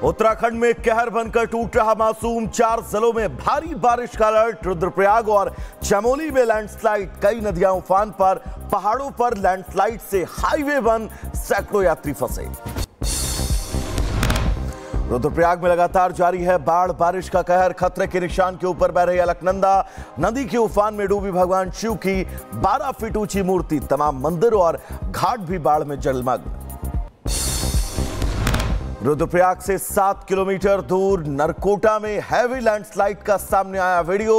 उत्तराखंड में कहर बनकर टूट रहा मासूम, 4 जिलों में भारी बारिश का अलर्ट। रुद्रप्रयाग और चमोली में लैंडस्लाइड, कई नदियां उफान पर, पहाड़ों पर लैंडस्लाइड से हाईवे बंद, सैकड़ों यात्री फंसे। रुद्रप्रयाग में लगातार जारी है बाढ़, बारिश का कहर, खतरे के निशान के ऊपर बह रही अलकनंदा नदी के उफान में डूबी भगवान शिव की 12 फीट ऊंची मूर्ति, तमाम मंदिर और घाट भी बाढ़ में जलमग्न। रुद्रप्रयाग से 7 किलोमीटर दूर नरकोटा में हैवी लैंडस्लाइड का सामने आया वीडियो।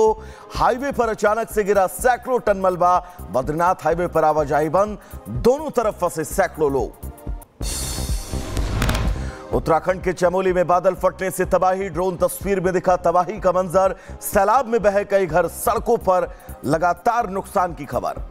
हाईवे पर अचानक से गिरा सैकड़ों टन मलबा, बद्रीनाथ हाईवे पर आवाजाही बंद, दोनों तरफ फंसे सैकड़ों लोग। उत्तराखंड के चमोली में बादल फटने से तबाही, ड्रोन तस्वीर में दिखा तबाही का मंजर, सैलाब में बहे कई घर, सड़कों पर लगातार नुकसान की खबर।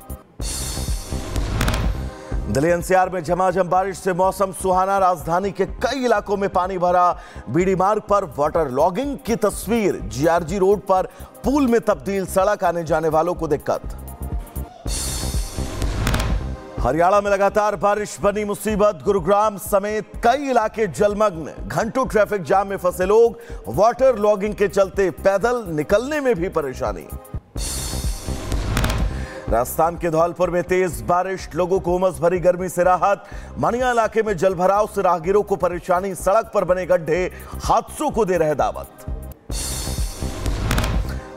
दिल्ली एनसीआर में झमाझम बारिश से मौसम सुहाना, राजधानी के कई इलाकों में पानी भरा, बीडी मार्ग पर वाटर लॉगिंग की तस्वीर, जीआरजी रोड पर पुल में तब्दील, सड़क आने जाने वालों को दिक्कत। हरियाणा में लगातार बारिश बनी मुसीबत, गुरुग्राम समेत कई इलाके जलमग्न, घंटों ट्रैफिक जाम में फंसे लोग, वाटर लॉगिंग के चलते पैदल निकलने में भी परेशानी। राजस्थान के धौलपुर में तेज बारिश, लोगों को उमस भरी गर्मी से राहत, मनिया इलाके में जलभराव से राहगीरों को परेशानी, सड़क पर बने गड्ढे हादसों को दे रहे दावत।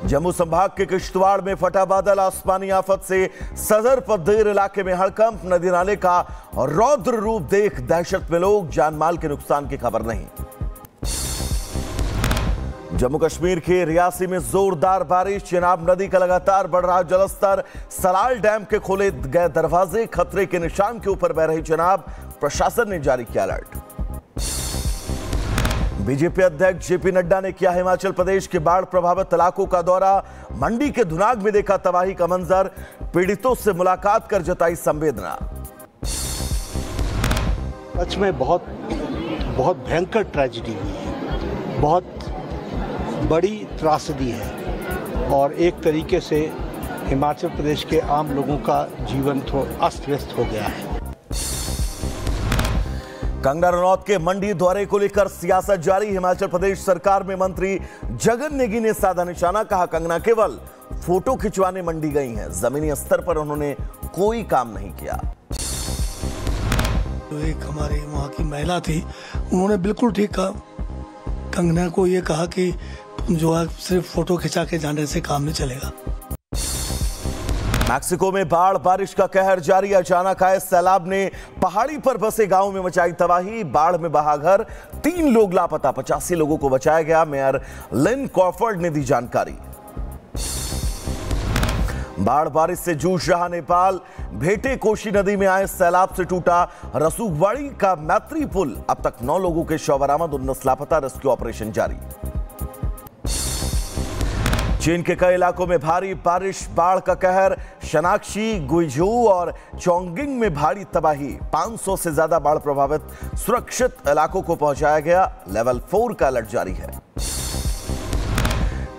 जम्मू संभाग के किश्तवाड़ में फटा बादल, आसमानी आफत से सदर पद्देर इलाके में हड़कंप, नदी नाले का रौद्र रूप देख दहशत में लोग, जान माल के नुकसान की खबर नहीं। जम्मू कश्मीर के रियासी में जोरदार बारिश, चिनाब नदी का लगातार बढ़ रहा जलस्तर, सलाल डैम के खोले गए दरवाजे, खतरे के निशान के ऊपर बह रही चिनाब, प्रशासन ने जारी किया अलर्ट। बीजेपी अध्यक्ष जेपी नड्डा ने किया हिमाचल प्रदेश के बाढ़ प्रभावित इलाकों का दौरा, मंडी के धुनाग में देखा तबाही का मंजर, पीड़ितों से मुलाकात कर जताई संवेदना। सच में बहुत भयंकर ट्रेजेडी हुई है, बहुत बड़ी त्रासदी है और एक तरीके से हिमाचल प्रदेश के आम लोगों का जीवन तो अस्त व्यस्त हो गया है। कंगना रनौत के मंडी दौरे को लेकर सियासत जारी, हिमाचल प्रदेश सरकार में मंत्री जगन नेगी ने साधा निशाना, कहा कंगना केवल फोटो खिंचवाने मंडी गई हैं, जमीनी स्तर पर उन्होंने कोई काम नहीं किया। तो एक हमारी वहां की महिला थी, उन्होंने बिल्कुल ठीक कहा, कंगना को ये कहा कि जो है सिर्फ फोटो खिंचा के जाने से काम नहीं चलेगा। मैक्सिको में बाढ़ बारिश का कहर जारी, अचानक आए सैलाब ने पहाड़ी पर बसे गांव में मचाई तबाही, बाढ़ में बहा घर, 3 लोग लापता, 85 लोगों को बचाया गया, मेयर लिन कॉफर्ड ने दी जानकारी। बाढ़ बारिश से जूझ रहा नेपाल, भेटे कोशी नदी में आए सैलाब से टूटा रसूखवाड़ी का मैत्री पुल, अब तक 9 लोगों के शव बरामद, 19 लापता, रेस्क्यू ऑपरेशन जारी। चीन के कई इलाकों में भारी बारिश, बाढ़ का कहर, शनाक्षी, गुइझू और चोंगिंग में भारी तबाही, 500 से ज्यादा बाढ़ प्रभावित सुरक्षित इलाकों को पहुंचाया गया, लेवल 4 का अलर्ट जारी है।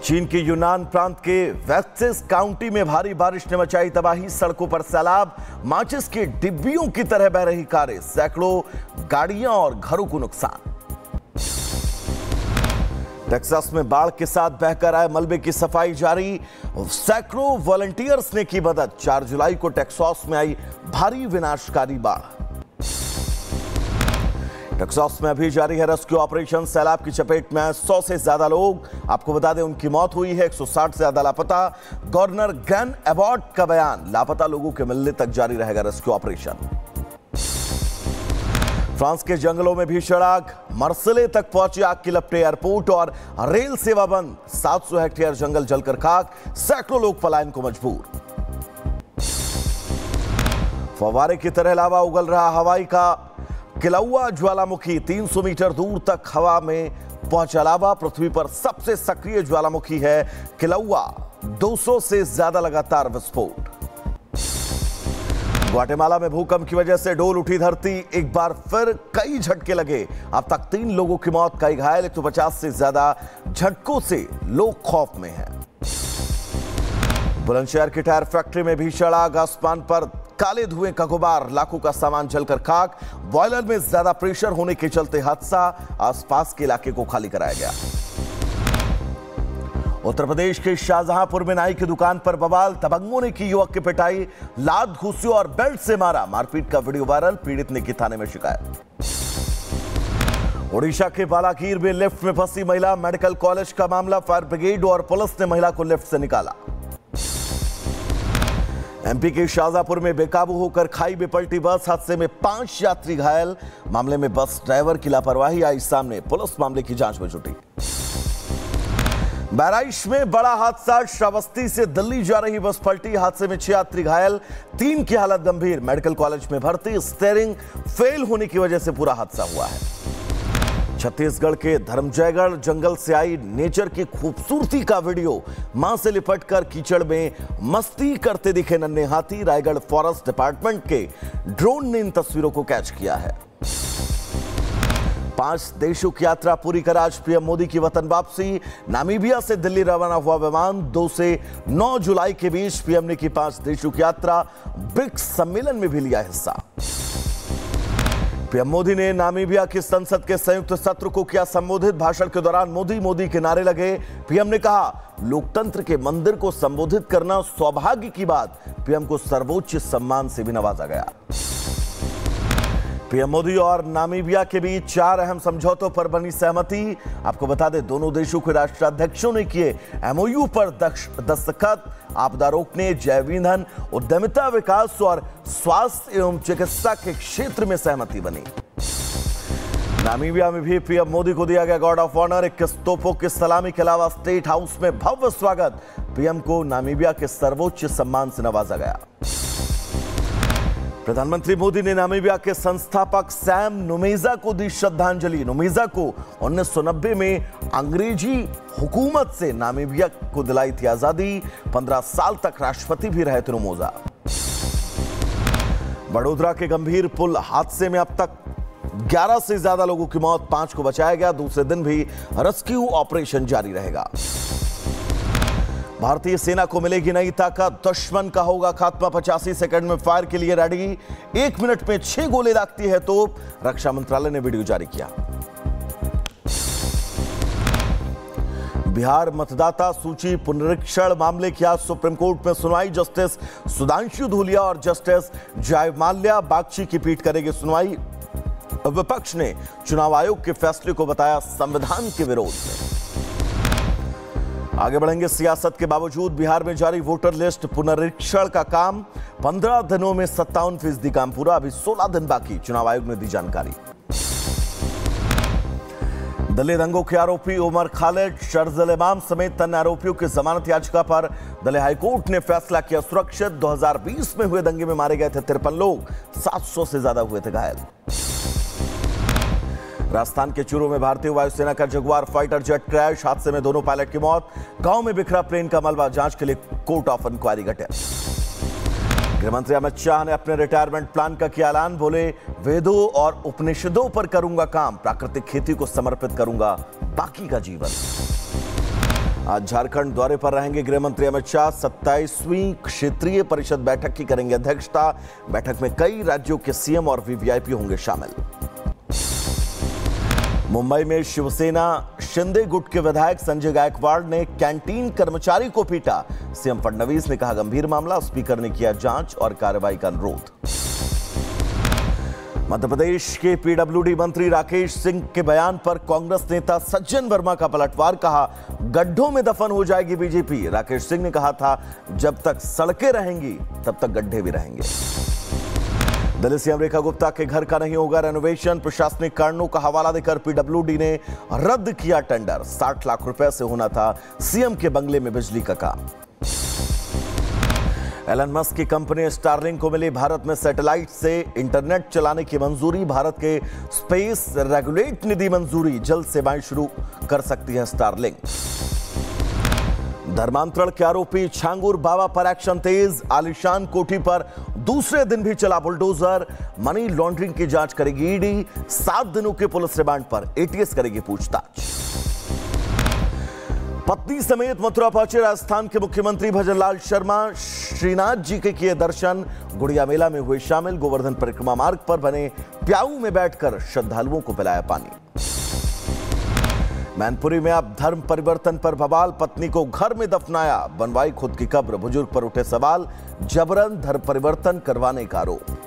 चीन के यूनान प्रांत के वेस्टिस काउंटी में भारी बारिश ने मचाई तबाही, सड़कों पर सैलाब, माचिस के डिब्बियों की तरह बह रही कारें, सैकड़ों गाड़ियां और घरों को नुकसान। टेक्सास में बाढ़ के साथ बहकर आए मलबे की सफाई जारी, सैकड़ों वॉलंटियर्स ने की मदद, 4 जुलाई को टेक्सास में आई भारी विनाशकारी बाढ़। टेक्सास में अभी जारी है रेस्क्यू ऑपरेशन, सैलाब की चपेट में आए 100 से ज्यादा लोग, आपको बता दें उनकी मौत हुई है, 160 से ज्यादा लापता। गवर्नर ग्लेन एबॉट का बयान, लापता लोगों के मिलने तक जारी रहेगा रेस्क्यू ऑपरेशन। फ्रांस के जंगलों में भीषण आग, मर्सले तक पहुंची आग की लपटें, एयरपोर्ट और रेल सेवा बंद, 700 हेक्टेयर जंगल जलकर खाक, सैकड़ों लोग पलायन को मजबूर। फव्वारे की तरह लावा उगल रहा हवाई का किलौआ ज्वालामुखी, 300 मीटर दूर तक हवा में पहुंचा लावा, पृथ्वी पर सबसे सक्रिय ज्वालामुखी है किलौआ, 200 से ज्यादा लगातार विस्फोट। ग्वाटेमाला में भूकंप की वजह से डोल उठी धरती, एक बार फिर कई झटके लगे, अब तक 3 लोगों की मौत, कई घायल, 150 से ज्यादा झटकों से लोग खौफ में हैं। बुलंदशहर की टायर फैक्ट्री में भीषण आग, आसमान पर काले धुएं का गुबार, लाखों का सामान जलकर खाक। बॉयलर में ज्यादा प्रेशर होने के चलते हादसा, आसपास के इलाके को खाली कराया गया। उत्तर प्रदेश के शाहजहांपुर में नाई की दुकान पर बवाल, दबंगों ने की युवक की पिटाई, लात घुसियों और बेल्ट से मारा। मारपीट का वीडियो वायरल, पीड़ित ने की थाने में शिकायत। ओडिशा के बालागीर में लिफ्ट में फंसी महिला, मेडिकल कॉलेज का मामला, फायर ब्रिगेड और पुलिस ने महिला को लिफ्ट से निकाला। एमपी के शाहजहांपुर में बेकाबू होकर खाई में पलटी बस, हादसे में 5 यात्री घायल। मामले में बस ड्राइवर की लापरवाही आई सामने, पुलिस मामले की जांच में जुटी। बहराइच में बड़ा हादसा, श्रावस्ती से दिल्ली जा रही बस पलटी, हादसे में 6 यात्री घायल, 3 की हालत गंभीर, मेडिकल कॉलेज में भर्ती। स्टीयरिंग फेल होने की वजह से पूरा हादसा हुआ है। छत्तीसगढ़ के धर्मजयगढ़ जंगल से आई नेचर की खूबसूरती का वीडियो, मां से लिपटकर कीचड़ में मस्ती करते दिखे नन्हे हाथी। रायगढ़ फॉरेस्ट डिपार्टमेंट के ड्रोन ने इन तस्वीरों को कैच किया है। 5 देशों की यात्रा पूरी कर आज पीएम मोदी की वतन वापसी। नामीबिया से दिल्ली रवाना हुआ विमान, 2 से 9 जुलाई के बीच पीएम ने की 5 देशों की यात्रा। ब्रिक्स सम्मेलन में भी लिया हिस्सा। पीएम मोदी ने नामीबिया की संसद के संयुक्त सत्र को किया संबोधित। भाषण के दौरान मोदी मोदी के नारे लगे। पीएम ने कहा, लोकतंत्र के मंदिर को संबोधित करना सौभाग्य की बात। पीएम को सर्वोच्च सम्मान से भी नवाजा गया। पीएम मोदी और नामीबिया के बीच 4 अहम समझौतों पर बनी सहमति। आपको बता दें, दोनों देशों के राष्ट्राध्यक्षों ने किए एमओयू पर दस्तखत। आपदा रोकने, जैव ईंधन, उद्यमिता, विकास और स्वास्थ्य एवं चिकित्सा के क्षेत्र में सहमति बनी। नामीबिया में भी पीएम मोदी को दिया गया गार्ड ऑफ ऑनर। 21 तोपों की सलामी के अलावा स्टेट हाउस में भव्य स्वागत। पीएम को नामीबिया के सर्वोच्च सम्मान से नवाजा गया। प्रधानमंत्री मोदी ने नामीबिया के संस्थापक सैम नुमेजा को दी श्रद्धांजलि। नुमेजा को 1990 में अंग्रेजी हुकूमत से नामीबिया को दिलाई थी आजादी। 15 साल तक राष्ट्रपति भी रहे थे नुमेजा। वडोदरा के गंभीर पुल हादसे में अब तक 11 से ज्यादा लोगों की मौत, 5 को बचाया गया। दूसरे दिन भी रेस्क्यू ऑपरेशन जारी रहेगा। भारतीय सेना को मिलेगी नई ताकत, दुश्मन का होगा खात्मा। 85 सेकंड में फायर के लिए रेडी, 1 मिनट में 6 गोले दागती है तोप। रक्षा मंत्रालय ने वीडियो जारी किया। बिहार मतदाता सूची पुनरीक्षण मामले की आज सुप्रीम कोर्ट में सुनवाई। जस्टिस सुधांशु धूलिया और जस्टिस जयमाल्या बागची की पीठ करेगी सुनवाई। विपक्ष ने चुनाव आयोग के फैसले को बताया संविधान के विरोध में। आगे बढ़ेंगे। सियासत के बावजूद बिहार में जारी वोटर लिस्ट पुनरीक्षण का काम, 15 दिनों में 57% काम पूरा, अभी 16 दिन बाकी। चुनाव आयोग ने दी जानकारी। दिल्ली दंगों के आरोपी उमर खालिद, शर्जिल इमाम समेत अन्य आरोपियों की जमानत याचिका पर दिल्ली हाईकोर्ट ने फैसला किया सुरक्षित। 2020 में हुए दंगे में मारे गए थे 53 लोग, 700 से ज्यादा हुए थे घायल। राजस्थान के चूरू में भारतीय वायुसेना का जगुआर फाइटर जेट क्रैश, हादसे में दोनों पायलट की मौत। गांव में बिखरा प्लेन का मलबा, जांच के लिए कोर्ट ऑफ इंक्वायरी गठित। गृहमंत्री अमित शाह ने अपने रिटायरमेंट प्लान का किया ऐलान। बोले, वेदों और उपनिषदों पर करूंगा काम, प्राकृतिक खेती को समर्पित करूंगा बाकी का जीवन। आज झारखंड दौरे पर रहेंगे गृहमंत्री अमित शाह। 27वीं क्षेत्रीय परिषद बैठक की करेंगे अध्यक्षता। बैठक में कई राज्यों के सीएम और वीवीआईपी होंगे शामिल। मुंबई में शिवसेना शिंदे गुट के विधायक संजय गायकवाड़ ने कैंटीन कर्मचारी को पीटा। सीएम फडणवीस ने कहा, गंभीर मामला, स्पीकर ने किया जांच और कार्रवाई का अनुरोध। मध्य प्रदेश के पीडब्ल्यूडी मंत्री राकेश सिंह के बयान पर कांग्रेस नेता सज्जन वर्मा का पलटवार, कहा गड्ढों में दफन हो जाएगी बीजेपी। राकेश सिंह ने कहा था, जब तक सड़कें रहेंगी तब तक गड्ढे भी रहेंगे। दिल्ली सीएम रेखा गुप्ता के घर का नहीं होगा रेनोवेशन। प्रशासनिक कारणों का हवाला देकर पीडब्ल्यूडी ने रद्द किया टेंडर। 60 लाख रुपए से होना था सीएम के बंगले में बिजली का काम। एलन मस्क की कंपनी स्टारलिंक को मिली भारत में सैटेलाइट से इंटरनेट चलाने की मंजूरी। भारत के स्पेस रेगुलेट ने दी मंजूरी, जल्द सेवाएं शुरू कर सकती है स्टारलिंक। धर्मांतरण के आरोपी छांगुर बाबा पर एक्शन तेज। आलिशान कोठी पर दूसरे दिन भी चला बुलडोजर। मनी लॉन्ड्रिंग की जांच करेगी ईडी। 7 दिनों के पुलिस रिमांड पर एटीएस करेगी पूछताछ। पत्नी समेत मथुरा पहुंचे राजस्थान के मुख्यमंत्री भजनलाल शर्मा। श्रीनाथ जी के किए दर्शन, गुड़िया मेला में हुए शामिल। गोवर्धन परिक्रमा मार्ग पर बने प्याऊ में बैठकर श्रद्धालुओं को पिलाया पानी। मैनपुरी में अब धर्म परिवर्तन पर बवाल, पत्नी को घर में दफनाया, बनवाई खुद की कब्र। बुजुर्ग पर उठे सवाल, जबरन धर्म परिवर्तन करवाने का आरोप।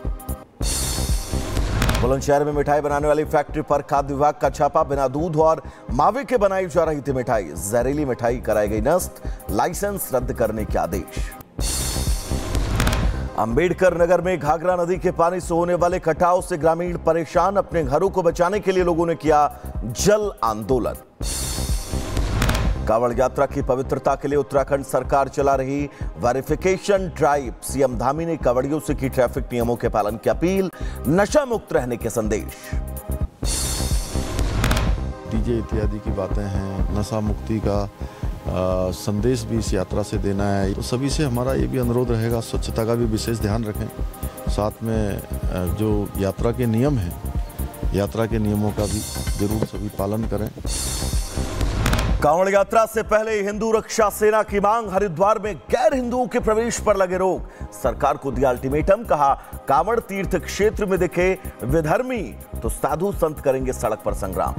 बुलंदशहर में मिठाई बनाने वाली फैक्ट्री पर खाद्य विभाग का छापा, बिना दूध और मावे के बनाई जा रही थी मिठाई। जहरीली मिठाई कराई गई नष्ट, लाइसेंस रद्द करने के आदेश। अंबेडकर नगर में घाघरा नदी के पानी से होने वाले कटाव से ग्रामीण परेशान, अपने घरों को बचाने के लिए लोगों ने किया जल आंदोलन। कांवड़ यात्रा की पवित्रता के लिए उत्तराखंड सरकार चला रही वेरिफिकेशन ड्राइव। सीएम धामी ने कांवड़ियों से की ट्रैफिक नियमों के पालन की अपील, नशा मुक्त रहने के संदेश। डीजे इत्यादि की बातें हैं, नशा मुक्ति का संदेश भी इस यात्रा से देना है। तो सभी से हमारा ये भी अनुरोध रहेगा, स्वच्छता का भी विशेष ध्यान रखें। साथ में जो यात्रा के नियम हैं, यात्रा के नियमों का भी जरूर सभी पालन करें। कांवड़ यात्रा से पहले हिंदू रक्षा सेना की मांग, हरिद्वार में गैर हिंदुओं के प्रवेश पर लगे रोक। सरकार को दिया अल्टीमेटम, कहा कांवड़ तीर्थ क्षेत्र में दिखे विधर्मी तो साधु संत करेंगे सड़क पर संग्राम।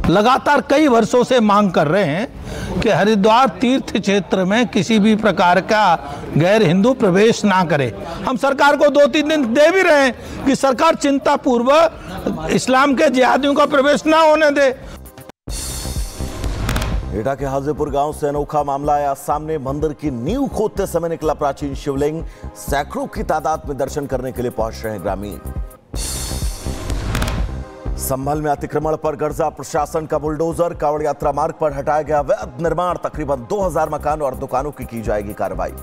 लगातार कई वर्षों से मांग कर रहे हैं कि हरिद्वार तीर्थ क्षेत्र में किसी भी प्रकार का गैर हिंदू प्रवेश ना करे। हम सरकार को 2-3 दिन दे भी रहे हैं कि सरकार चिंता पूर्वक इस्लाम के जिहादियों का प्रवेश ना होने दे। एटा के हाजीपुर गांव से अनोखा मामला आया सामने। मंदिर की नींव खोदते समय निकला प्राचीन शिवलिंग, सैकड़ों की तादाद में दर्शन करने के लिए पहुंच रहे हैं ग्रामीण। संभल में अतिक्रमण पर गर्जा प्रशासन का बुलडोजर, कांवड़ यात्रा मार्ग पर हटाया गया अवैध निर्माण, तकरीबन 2000 मकान और दुकानों की जाएगी कार्रवाई।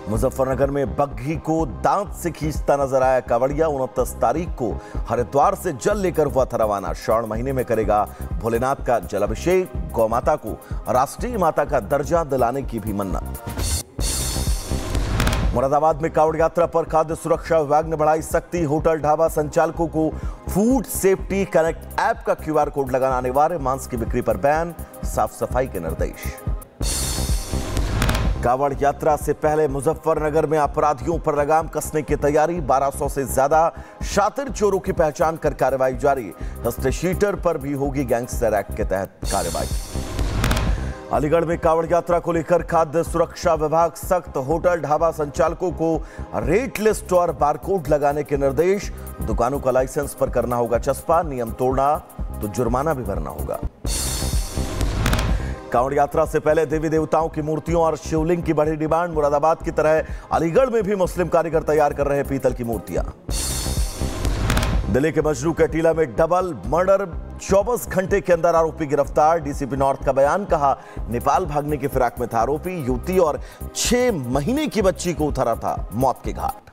मुजफ्फरनगर में बग्घी को दांत से खींचता नजर आया कांवड़िया। 29 तारीख को हरिद्वार से जल लेकर हुआ था रवाना। श्रावण महीने में करेगा भोलेनाथ का जलाभिषेक। गौ माता को राष्ट्रीय माता का दर्जा दिलाने की भी मन्नत। मुरादाबाद में कांवड़ यात्रा पर खाद्य सुरक्षा विभाग ने बढ़ाई सख्ती। होटल ढाबा संचालकों को फूड सेफ्टी कनेक्ट ऐप का QR कोड लगाना अनिवार्य। मांस की बिक्री पर बैन, साफ सफाई के निर्देश। कांवड़ यात्रा से पहले मुजफ्फरनगर में अपराधियों पर लगाम कसने की तैयारी। 1200 से ज्यादा शातिर चोरों की पहचान कर कार्रवाई जारी। हस्ते शीटर पर भी होगी गैंगस्टर एक्ट के तहत कार्रवाई। अलीगढ़ में कांवड़ यात्रा को लेकर खाद्य सुरक्षा विभाग सख्त। होटल ढाबा संचालकों को रेट लिस्ट और बारकोड लगाने के निर्देश। दुकानों का लाइसेंस पर करना होगा चस्पा, नियम तोड़ना तो जुर्माना भी भरना होगा। कांवड़ यात्रा से पहले देवी देवताओं की मूर्तियों और शिवलिंग की बढ़ी डिमांड। मुरादाबाद की तरह अलीगढ़ में भी मुस्लिम कारीगर तैयार कर रहे हैं पीतल की मूर्तियां। दिल्ली के मजनू कैटीला में डबल मर्डर, 24 घंटे के अंदर आरोपी गिरफ्तार। डीसीपी नॉर्थ का बयान, कहा नेपाल भागने की फिराक में था आरोपी। युवती और 6 महीने की बच्ची को उतारा था मौत के घाट।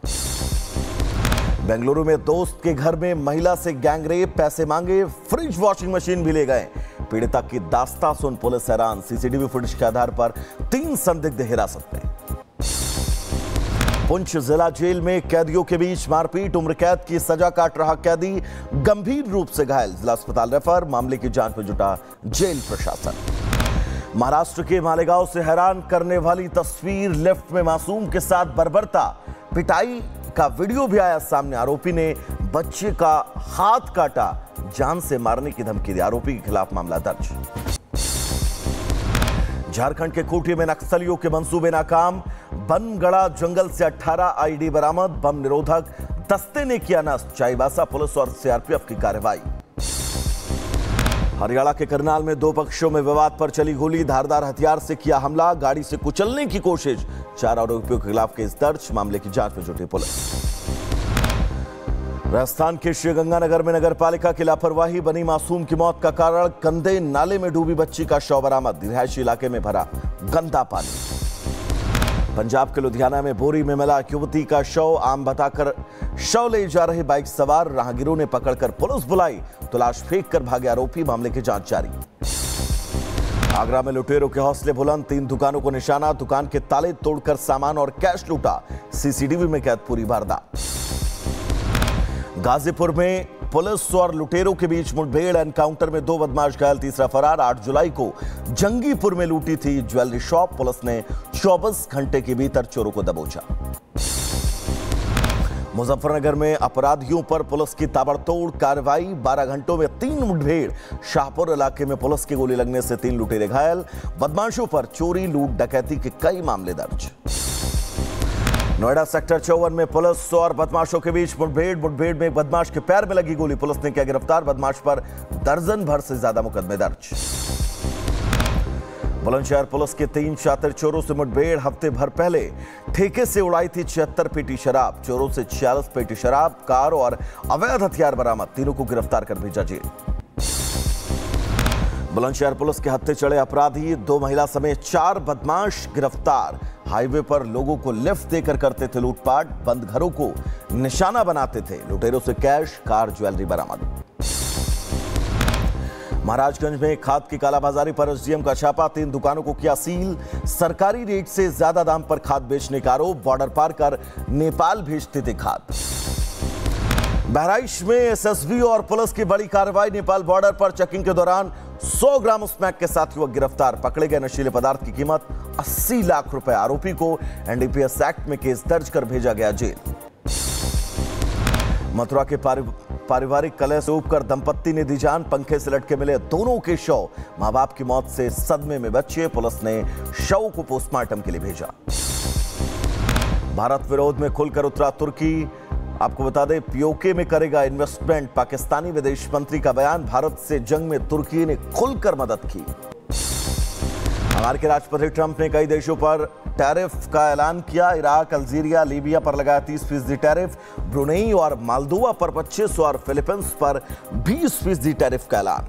बेंगलुरु में दोस्त के घर में महिला से गैंगरेप, पैसे मांगे, फ्रिज वॉशिंग मशीन भी ले गए। पीड़िता की दास्तां सुन पुलिस हैरान। सीसीटीवी फुटेज के आधार पर 3 संदिग्ध हिरासत में। पुंछ जिला जेल में कैदियों के बीच मारपीट, उम्र कैद की सजा काट रहा कैदी गंभीर रूप से घायल, जिला अस्पताल रेफर। मामले की जांच में जुटा जेल प्रशासन। महाराष्ट्र के मालेगांव से हैरान करने वाली तस्वीर, लिफ्ट में मासूम के साथ बर्बरता, पिटाई का वीडियो भी आया सामने। आरोपी ने बच्चे का हाथ काटा, जान से मारने की धमकी दी। आरोपी के खिलाफ मामला दर्ज। झारखंड के खूंटी में नक्सलियों के मंसूबे नाकाम। बनगढ़ा जंगल से 18 आईडी बरामद। बम निरोधक दस्ते ने किया नष्ट। चाईबासा पुलिस और सीआरपीएफ की कार्रवाई। हरियाणा के करनाल में 2 पक्षों में विवाद पर चली गोली, धारदार हथियार से किया हमला, गाड़ी से कुचलने की कोशिश। 4 आरोपियों के खिलाफ केस दर्ज। मामले की जांच में जुटी पुलिस। राजस्थान के श्रीगंगानगर में नगर पालिका की लापरवाही बनी मासूम की मौत का कारण। कंधे नाले में डूबी बच्ची का शव बरामद। रिहायशी इलाके में भरा गंदा पानी। पंजाब के लुधियाना में बोरी में मिला युवती का शव। आम बताकर शव ले जा रहे बाइक सवार राहगीरों ने पकड़कर पुलिस बुलाई, तलाश फेंक कर भागे आरोपी। मामले की जांच जारी। आगरा में लुटेरों के हौसले बुलंद, 3 दुकानों को निशाना। दुकान के ताले तोड़कर सामान और कैश लूटा। सीसीटीवी में कैद पूरी वारदात। गाजीपुर में पुलिस और लुटेरों के बीच मुठभेड़, एनकाउंटर में 2 बदमाश घायल, तीसरा फरार। 8 जुलाई को जंगीपुर में लूटी थी ज्वेलरी शॉप, पुलिस ने 24 घंटे के भीतर चोरों को दबोचा। मुजफ्फरनगर में अपराधियों पर पुलिस की ताबड़तोड़ कार्रवाई, 12 घंटों में 3 मुठभेड़। शाहपुर इलाके में पुलिस की गोली लगने से 3 लुटेरे घायल, बदमाशों पर चोरी, लूट, डकैती के कई मामले दर्ज। नोएडा सेक्टर 54 में पुलिस और बदमाशों के बीच मुठभेड़ में एक बदमाश के पैर में लगी गोली, पुलिस ने किया गिरफ्तार, बदमाश पर दर्जन भर से ज्यादा मुकदमे दर्ज। बुलंदशहर पुलिस के 3 शातिर चोरों से मुठभेड़, हफ्ते भर पहले ठेके से उड़ाई थी 76 पेटी शराब, चोरों से 46 पेटी शराब, कार और अवैध हथियार बरामद, तीनों को गिरफ्तार कर भेजा जेल। बुलंदशहर पुलिस के हत्थे चढ़े अपराधी, 2 महिला समेत 4 बदमाश गिरफ्तार, हाईवे पर लोगों को लिफ्ट देकर करते थे लूटपाट, बंद घरों को निशाना बनाते थे, लुटेरों से कैश, कार, ज्वेलरी बरामद। महाराजगंज में खाद की कालाबाजारी पर एसडीएम का छापा, 3 दुकानों को किया सील, सरकारी रेट से ज्यादा दाम पर खाद बेचने का आरोप, बॉर्डर पार कर नेपाल भेजते थे खाद। बहराइच में एसएसबी और पुलिस की बड़ी कार्रवाई, नेपाल बॉर्डर पर चेकिंग के दौरान 100 ग्राम स्मैक के साथ युवक गिरफ्तार, पकड़े गए नशीले पदार्थ की कीमत 80 लाख रुपए, आरोपी को एनडीपीएस एक्ट में केस दर्ज कर भेजा गया जेल। मथुरा के पारिवारिक कलह से ऊबकर दंपत्ति ने दी जान, पंखे से लटके मिले दोनों के शव, मां बाप की मौत से सदमे में बच्चे, पुलिस ने शव को पोस्टमार्टम के लिए भेजा। भारत विरोध में खुलकर उतरा तुर्की, आपको बता दें पीओके में करेगा इन्वेस्टमेंट, पाकिस्तानी विदेश मंत्री का बयान, भारत से जंग में तुर्की ने खुलकर मदद की। अमेरिकी राष्ट्रपति ट्रंप ने कई देशों पर टैरिफ का ऐलान किया, इराक, अल्जीरिया, लीबिया पर लगाया 30% टैरिफ, ब्रुनेई और मालदोवा पर 25 और फिलीपींस पर 20% टैरिफ का ऐलान।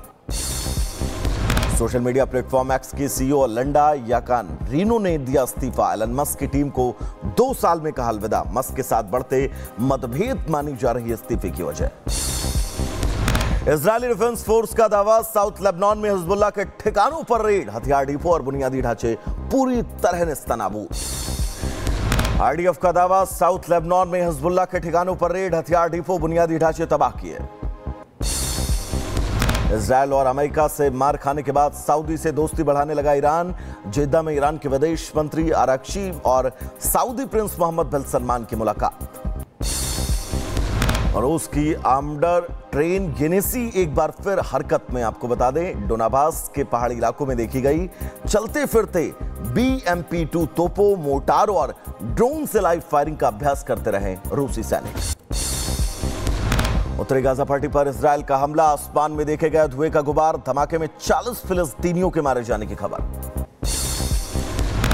सोशल मीडिया प्लेटफॉर्म एक्स के सीईओ लंडा याकानरिनो ने दिया इस्तीफा, एलन मस्क की टीम को 2 साल में कहा अलविदा, मस्क के साथ बढ़ते मतभेद मानी जा रही इस्तीफे की वजह। इजरायली डिफेंस फोर्स का दावा, साउथ लेबनान में हिजबुल्लाह के ठिकानों पर रेड, हथियार डिपो और बुनियादी ढांचे पूरी तरह नेस्तनाबूद। आईडीएफ का दावा, साउथ लेबनान में हिजबुल्लाह के ठिकानों पर रेड, हथियार डिपो, बुनियादी ढांचे तबाह किए। इजरायल और अमेरिका से मार खाने के बाद सऊदी से दोस्ती बढ़ाने लगा ईरान, जेद्दा में ईरान के विदेश मंत्री आराक्ची और सऊदी प्रिंस मोहम्मद बिन सलमान की मुलाकात। रूस की आर्मड ट्रेन येनिसी एक बार फिर हरकत में, आपको बता दें डोनाबास के पहाड़ी इलाकों में देखी गई, चलते फिरते BMP-2 तोपों, मोर्टार और ड्रोन से लाइव फायरिंग का अभ्यास करते रहे रूसी सैनिक। उत्तरी गाजा पट्टी पर इजरायल का हमला, आसमान में देखे गए धुएं का गुबार, धमाके में 40 फिलिस्तीनियों के मारे जाने की खबर।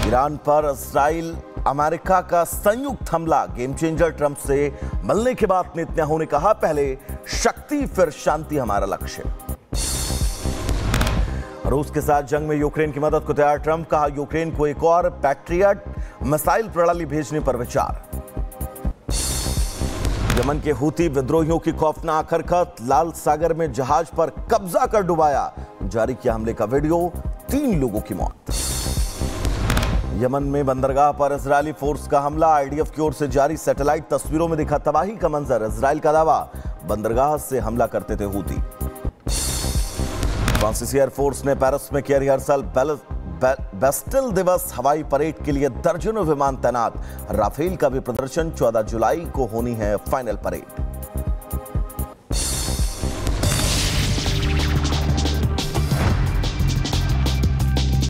ईरान पर इजराइल अमेरिका का संयुक्त हमला, गेम चेंजर, ट्रंप से मिलने के बाद नेतन्याहू ने कहा पहले शक्ति फिर शांति हमारा लक्ष्य। रूस के साथ जंग में यूक्रेन की मदद को तैयार ट्रंप, कहा यूक्रेन को एक और पैट्रियट मिसाइल प्रणाली भेजने पर विचार। यमन के हूती विद्रोहियों की खौफनाक हरकत, लाल सागर में जहाज पर कब्जा कर डुबाया, जारी किया हमले का वीडियो, 3 लोगों की मौत। यमन में बंदरगाह पर इजरायली फोर्स का हमला, आईडीएफ की ओर से जारी सैटेलाइट तस्वीरों में दिखा तबाही का मंजर, इजरायल का दावा बंदरगाह से हमला करते थे हूती। फ्रांसीसी एयरफोर्स ने पेरिस में किया रिहर्सल, बेस्टिल दिवस हवाई परेड के लिए दर्जनों विमान तैनात, राफेल का भी प्रदर्शन, 14 जुलाई को होनी है फाइनल परेड।